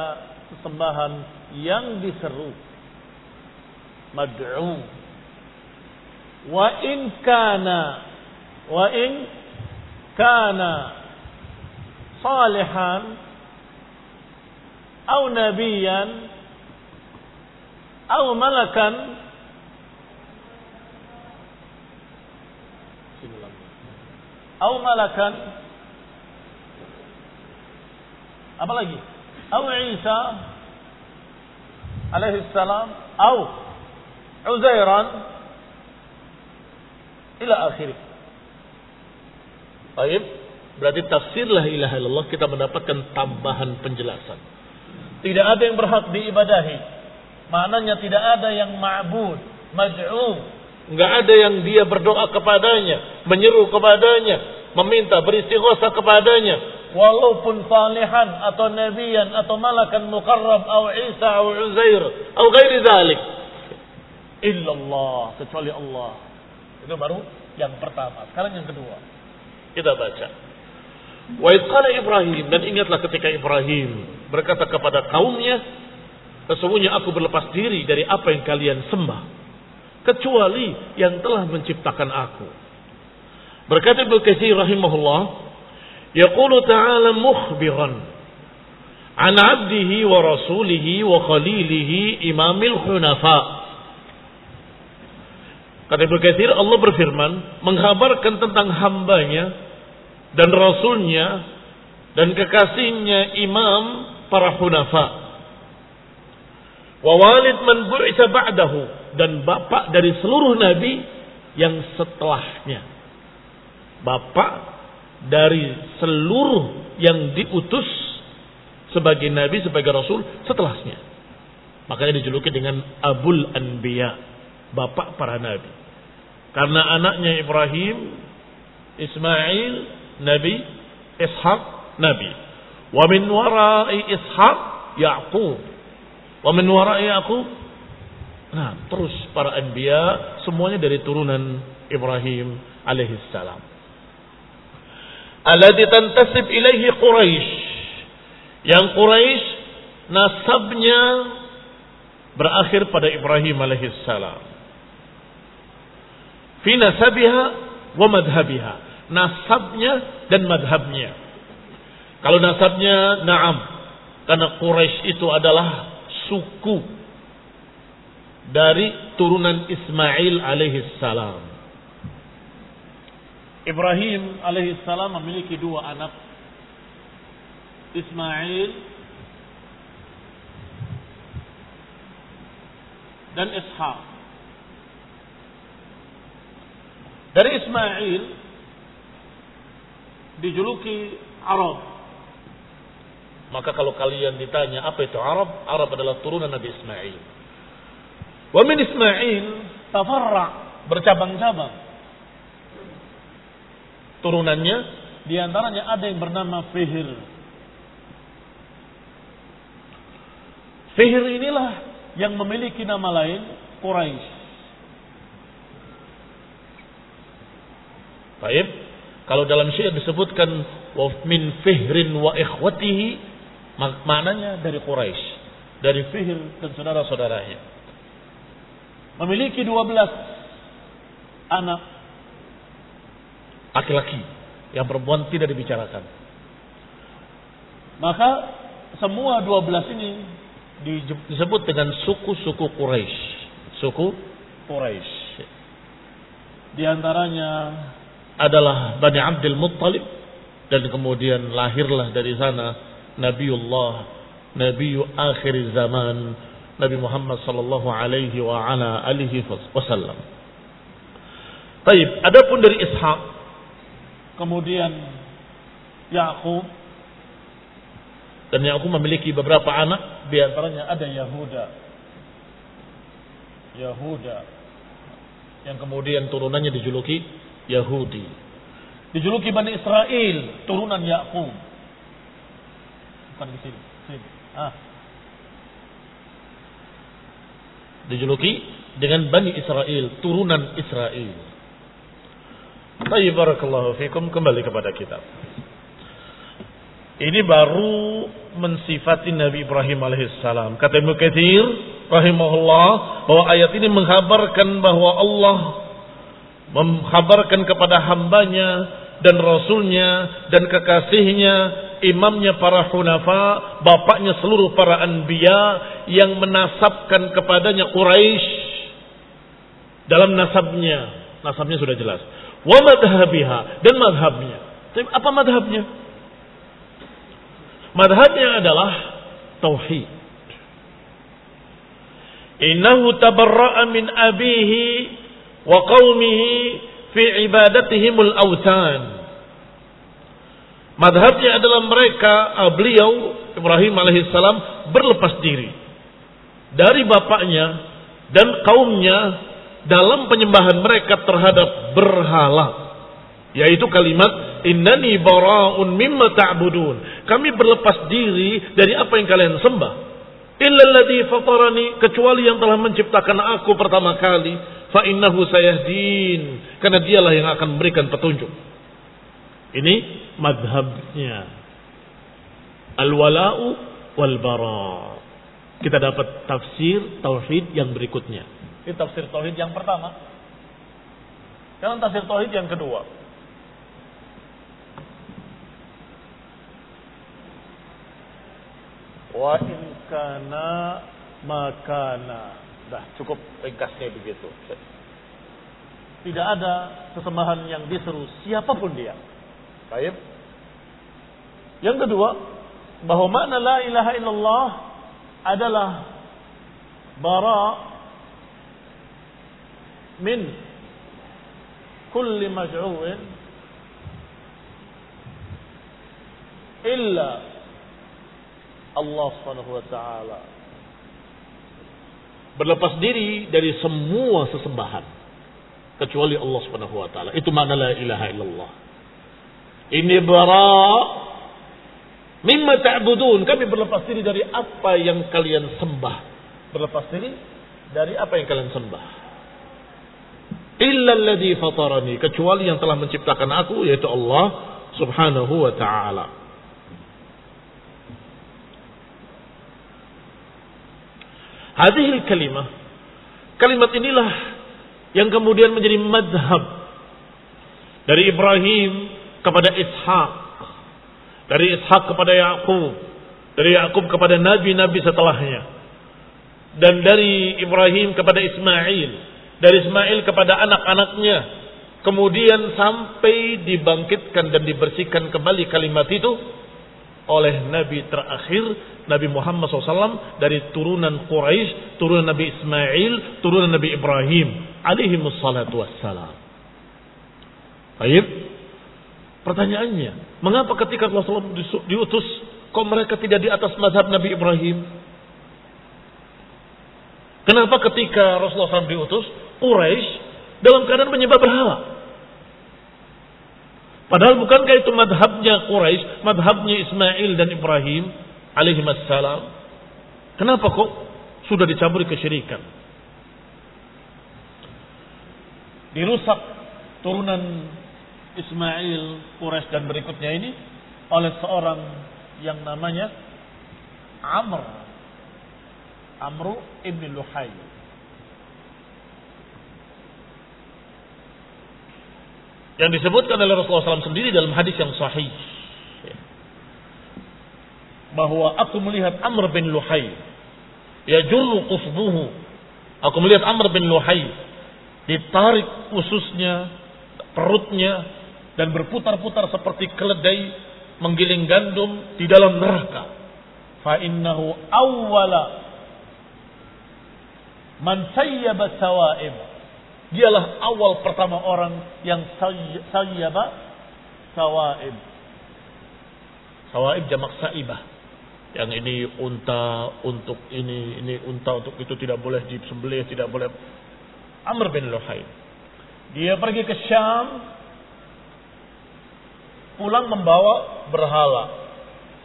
sesembahan yang diseru, mad'u. Wa in kana salihan atau nabiyan atau malakan atau malakan, apa lagi? Atau Isa alaihi salam, atau Uzairan ila akhirih. Baik, berarti tafsir la ilaha illallah kita mendapatkan tambahan penjelasan. Tidak ada yang berhak diibadahi. Maknanya tidak ada yang ma'bud, mad'u. Enggak ada yang dia berdoa kepadanya, menyeru kepadanya, meminta beristighosa kepadanya, walaupun salihan atau nabiyan atau malakan mukarrab atau Isa atau Uzair atau ghairi dzalik. Illallah, kecuali Allah. Itu baru yang pertama. Sekarang yang kedua. Kita baca. Wa idh qala Ibrahim, dan ingatlah ketika Ibrahim berkata kepada kaumnya, sesungguhnya aku berlepas diri dari apa yang kalian sembah, kecuali yang telah menciptakan aku. Berkata Ibnu Katsir rahimahullah, yaqulu ta'ala mukhbiran an 'abdihi wa rasulihi wa khalilihi imamil hunafa. Kata Ibnu Katsir, Allah berfirman menghabarkan tentang hambanya dan rasulnya dan kekasihnya imam para hunafa. Wa walid man bu'itsa ba'dahu, dan bapak dari seluruh nabi yang setelahnya. Bapak dari seluruh yang diutus sebagai nabi, sebagai rasul setelahnya. Makanya dijuluki dengan Abul Anbiya, bapak para nabi. Karena anaknya Ibrahim, Ismail nabi, Ishaq nabi. Wa min wara'i Ishaq Ya'qub. Wa min wara'i Ya'qub. Nah, terus para anbiya semuanya dari turunan Ibrahim alaihissalam. Alladzi tantasib ilaihi Quraisy. Yang Quraisy nasabnya berakhir pada Ibrahim alaihissalam. Fi nasabiha wa madhabiha. Nasabnya dan madhabnya. Kalau nasabnya, na'am, karena Quraisy itu adalah suku dari turunan Ismail alaihissalam. Ibrahim alaihissalam memiliki dua anak, Ismail dan Ishaq. Dari Ismail dijuluki Arab. Maka kalau kalian ditanya apa itu Arab, Arab adalah turunan Nabi Ismail. Wa min Ismail tafarra', bercabang-cabang. Turunannya diantaranya ada yang bernama Fihr. Fihr inilah yang memiliki nama lain Quraisy. Baik, kalau dalam syair disebutkan wa min Fihrin wa ikhwatihi, maknanya dari Quraisy, dari Fihr dan saudara-saudaranya. Memiliki 12 anak laki-laki, yang perempuan tidak dibicarakan. Maka semua 12 ini disebut dengan suku-suku Quraisy. Suku Quraisy. Di antaranya adalah Bani Abdul Muttalib, dan kemudian lahirlah dari sana Nabiullah, Nabiu akhir zaman, Nabi Muhammad sallallahu alaihi wa ala alihi wasallam. Baik, adapun dari Ishaq, kemudian Ya'qub, dan Ya'qub memiliki beberapa anak, di antaranya ada Yahuda yang kemudian turunannya dijuluki Yahudi. Dijuluki Bani Israel, turunan Ya'qub. Bukan di sini. Dijuluki dengan Bani Israel, turunan Israel. Baik, barakallahu fikum, kembali kepada kitab. Ini baru mensifati Nabi Ibrahim alaihissalam. Kata Ibnu Katsir rahimahullah bahwa ayat ini menghabarkan bahwa Allah menghabarkan kepada hambanya dan rasulnya dan kekasihnya, imamnya para hunafa, bapaknya seluruh para anbiya, yang menasabkan kepadanya Quraisy dalam nasabnya sudah jelas. Wa madhabiha, dan madhabnya. Apa madhabnya? Madhabnya adalah tauhid. Innahu tabarra'a min abihi wa qaumihi fi ibadatihimul awthan. Madhabnya adalah mereka, beliau Ibrahim alaihissalam berlepas diri dari bapaknya dan kaumnya dalam penyembahan mereka terhadap berhala, yaitu kalimat innani bara'un mimma ta'budun. Kami berlepas diri dari apa yang kalian sembah. Illa alladhi fatarani, kecuali yang telah menciptakan aku pertama kali, fa innahu sayahdin, karena dialah yang akan memberikan petunjuk. Ini madhabnya al-wala'u wal bara'. Kita dapat tafsir tauhid yang berikutnya. Ini tafsir tauhid yang pertama. Sekarang tafsir tauhid yang kedua. Wa in kana makana. Dah cukup ringkasnya begitu. Tidak ada sesembahan yang diseru siapapun dia. Baik. Yang kedua, bahwa makna la ilaha illallah adalah bara min kulli maj'u'in illa Allah Subhanahu wa taala. Berlepas diri dari semua sesembahan kecuali Allah Subhanahu wa taala. Itu makna la ilaha illallah. Ini bara mimma ta'budun. Kami berlepas diri dari apa yang kalian sembah. Berlepas diri dari apa yang kalian sembah. Illa alladhi fatarani, kecuali yang telah menciptakan aku, yaitu Allah Subhanahu wa ta'ala. Hadhil kalimat inilah yang kemudian menjadi madhab dari Ibrahim kepada Ishak, dari Ishak kepada Yakub, dari Yakub kepada nabi-nabi setelahnya, dan dari Ibrahim kepada Ismail, dari Ismail kepada anak-anaknya, kemudian sampai dibangkitkan dan dibersihkan kembali kalimat itu oleh Nabi terakhir, Nabi Muhammad SAW, dari turunan Quraisy, turunan Nabi Ismail, turunan Nabi Ibrahim alaihimus salatu wassalam. Baik. Pertanyaannya, mengapa ketika Rasulullah SAW diutus, kok mereka tidak di atas mazhab Nabi Ibrahim? Kenapa ketika Rasulullah SAW diutus, Quraisy dalam keadaan menyembah berhala? Padahal bukankah itu madhabnya Quraisy, madhabnya Ismail dan Ibrahim alaihimassalam? Kenapa kok sudah dicaburi kesyirikan? Dirusak turunan Ismail, Quraisy dan berikutnya ini oleh seorang yang namanya Amru ibn Luhay. Yang disebutkan oleh Rasulullah SAW sendiri dalam hadis yang sahih, bahwa aku melihat Amr bin Luhay yajurru qusbuhu. Aku melihat Amr bin Luhay ditarik ususnya, perutnya, dan berputar-putar seperti keledai menggiling gandum di dalam neraka. Fa innahu awwala man sayyaba sawaib. Dialah awal pertama orang yang sayyaba sawaib. Sawaib jamak saibah. Yang ini unta untuk ini unta untuk itu, tidak boleh disembelih, tidak boleh. Amr bin Luhay. Dia pergi ke Syam, pulang membawa berhala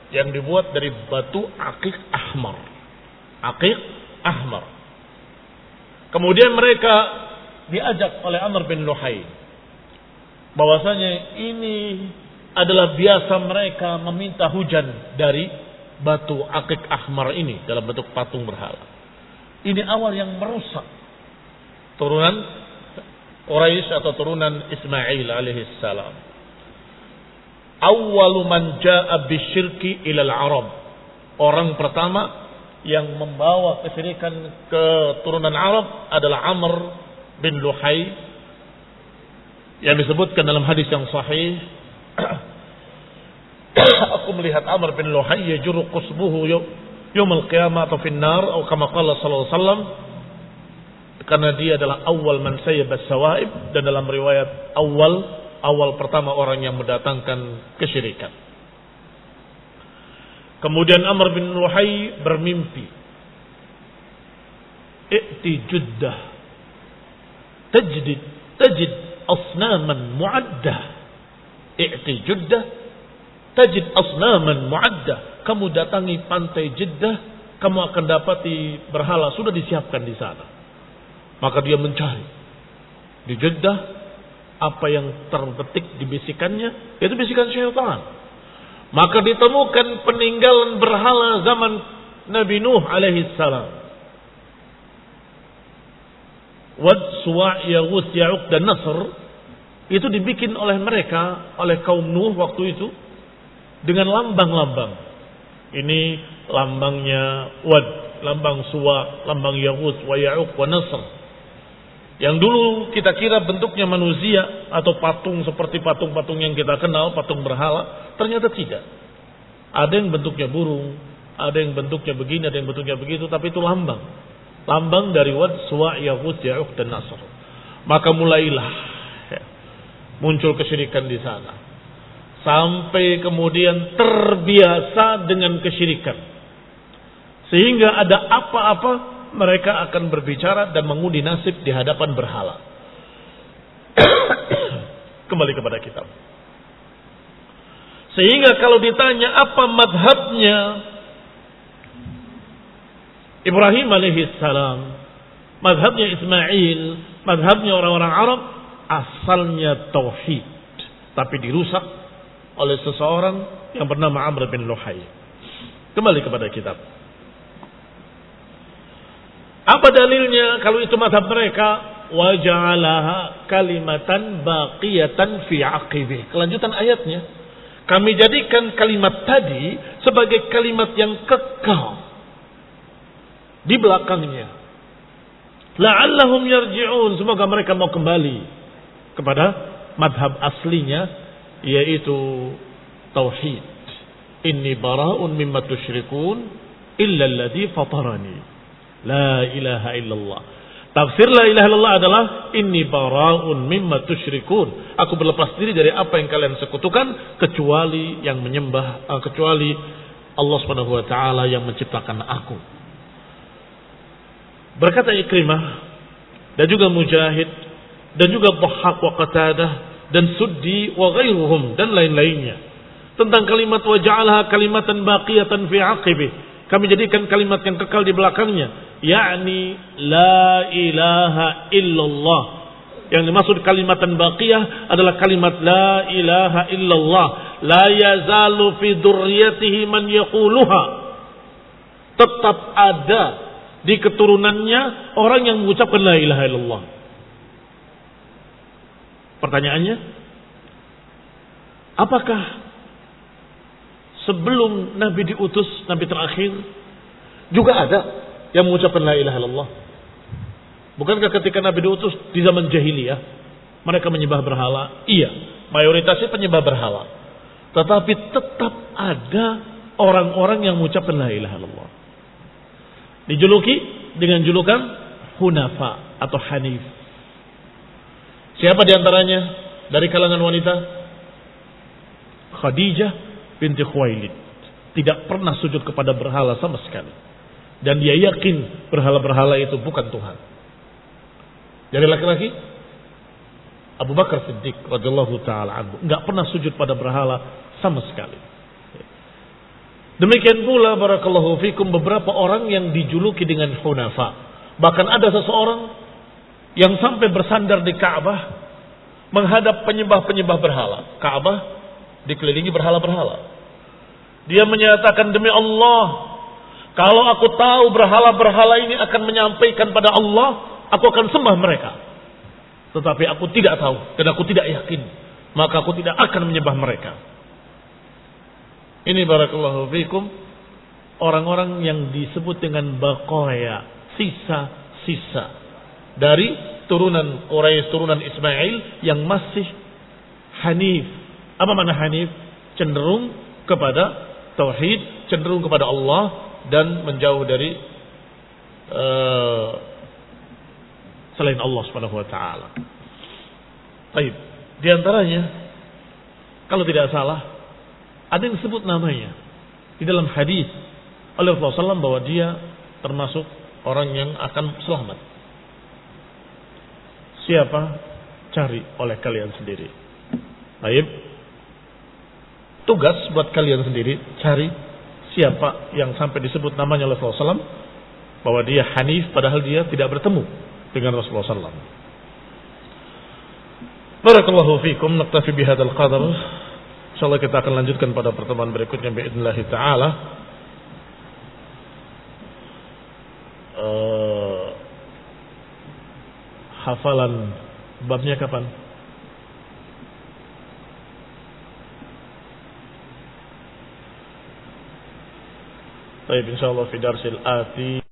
yang dibuat dari batu akik ahmar. Akik ahmar. Kemudian mereka diajak oleh Amr bin Luhay bahwasanya ini adalah biasa mereka meminta hujan dari batu akik ahmar ini dalam bentuk patung berhala. Ini awal yang merusak turunan Quraisy atau turunan Ismail alaihi salam. Awwalu man jaa bisyirki ilal Arab. Orang pertama yang membawa kesyirikan ke turunan Arab adalah Amr bin Luhay, yang disebutkan dalam hadis yang sahih. Aku melihat Amr bin Luhay yajurru qusbuhu yaumul qiyamah atau finnar, atau kama qala sallallahu alaihi wasallam, karena dia adalah awal man sayyaba sawaib, dan dalam riwayat awal pertama orang yang mendatangkan kesyirikan. Kemudian Amr bin Luhai bermimpi, i'ti Juddah tajid asnaman mu'addah. I'ti Juddah tajid asnaman mu'addah. Kamu datangi pantai Jeddah, kamu akan dapati berhala sudah disiapkan di sana. Maka dia mencari di Jeddah apa yang terbetik di bisikannya, yaitu bisikan syaitan. Maka ditemukan peninggalan berhala zaman Nabi Nuh alaihi salam. Wad, Suwa', Yaghus, Ya'uq dan Nasr itu dibikin oleh mereka, oleh kaum Nuh waktu itu dengan lambang-lambang. Ini lambangnya Wad, lambang Suwa', lambang Yaghus, wa Ya'uq wa Nasr. Yang dulu kita kira bentuknya manusia atau patung seperti patung-patung yang kita kenal, patung berhala, ternyata tidak. Ada yang bentuknya burung, ada yang bentuknya begini, ada yang bentuknya begitu, tapi itu lambang. Lambang dari Wad, Suwa', Yaghus, Ya'uq dan Nasr. Maka mulailah muncul kesyirikan di sana. Sampai kemudian terbiasa dengan kesyirikan. Sehingga ada apa-apa mereka akan berbicara dan mengundi nasib di hadapan berhala. Kembali kepada kitab. Sehingga kalau ditanya apa madhabnya Ibrahim alaihi salam, madhabnya Ismail, madhabnya orang-orang Arab, asalnya tauhid, tapi dirusak oleh seseorang yang bernama Amr bin Luhai. Kembali kepada kitab. Apa dalilnya kalau itu mazhab mereka? Wa ja'alaha kalimatan baqiyatan fi aqibih. Kelanjutan ayatnya, kami jadikan kalimat tadi sebagai kalimat yang kekal di belakangnya. La'allahum yarji'un, semoga mereka mau kembali kepada mazhab aslinya, yaitu tauhid. Inni bara'un mimma tusyrikun illa alladhi fatarani. La ilaha illallah. Tafsir la ilaha illallah adalah inni bara'un mimma tusyrikun. Aku berlepas diri dari apa yang kalian sekutukan, kecuali yang menyembah, kecuali Allah Subhanahu wa taala yang menciptakan aku. Berkata Ikrimah dan juga Mujahid dan juga Dhahhak wa Qatadah dan Suddi wa ghairuhum dan lain-lainnya tentang kalimat wa ja'alaha kalimatan baqiyatan fi aqibih. Kami jadikan kalimat yang kekal di belakangnya, yakni la ilaha illallah. Yang dimaksud kalimatan baqiyah adalah kalimat la ilaha illallah. La yazalu fi dzurriyyatihi man yaquluha. Tetap ada di keturunannya orang yang mengucapkan la ilaha illallah. Pertanyaannya, apakah sebelum Nabi diutus, Nabi terakhir, juga ada yang mengucapkan la ilaha illallah? Bukankah ketika Nabi diutus di zaman jahiliyah, mereka menyembah berhala? Iya, mayoritasnya penyembah berhala. Tetapi tetap ada orang-orang yang mengucapkan la ilaha illallah. Dijuluki dengan julukan Hunafa atau Hanif. Siapa diantaranya dari kalangan wanita? Khadijah binti Khuwailid. Tidak pernah sujud kepada berhala sama sekali. Dan dia yakin berhala-berhala itu bukan Tuhan. Dari laki-laki, Abu Bakar Siddiq radhiyallahu taala anhu enggak pernah sujud pada berhala sama sekali. Demikian pula barakallahu fikum beberapa orang yang dijuluki dengan Hunafa. Bahkan ada seseorang yang sampai bersandar di Ka'bah menghadap penyembah-penyembah berhala. Ka'bah dikelilingi berhala-berhala. Dia menyatakan, demi Allah, kalau aku tahu berhala-berhala ini akan menyampaikan pada Allah, aku akan sembah mereka. Tetapi aku tidak tahu dan aku tidak yakin, maka aku tidak akan menyembah mereka. Ini barakallahu fikum orang-orang yang disebut dengan baqaya, sisa-sisa dari turunan Quraisy, turunan Ismail yang masih hanif. Apa makna hanif? Cenderung kepada tauhid, cenderung kepada Allah dan menjauh dari selain Allah Subhanahu wa taala. Baik, di antaranya kalau tidak salah ada yang disebut namanya di dalam hadis oleh Rasulullah SAW bahwa dia termasuk orang yang akan selamat. Siapa? Cari oleh kalian sendiri. Baik. Tugas buat kalian sendiri, cari siapa yang sampai disebut namanya oleh Rasulullah SAW bahwa dia Hanif padahal dia tidak bertemu dengan Rasulullah SAW. Barakallahu fikum, naktafi bihadzal qadar. Insyaallah kita akan lanjutkan pada pertemuan berikutnya باذنillah taala. Hafalan babnya kapan? Baik, insyaallah fi darsil ati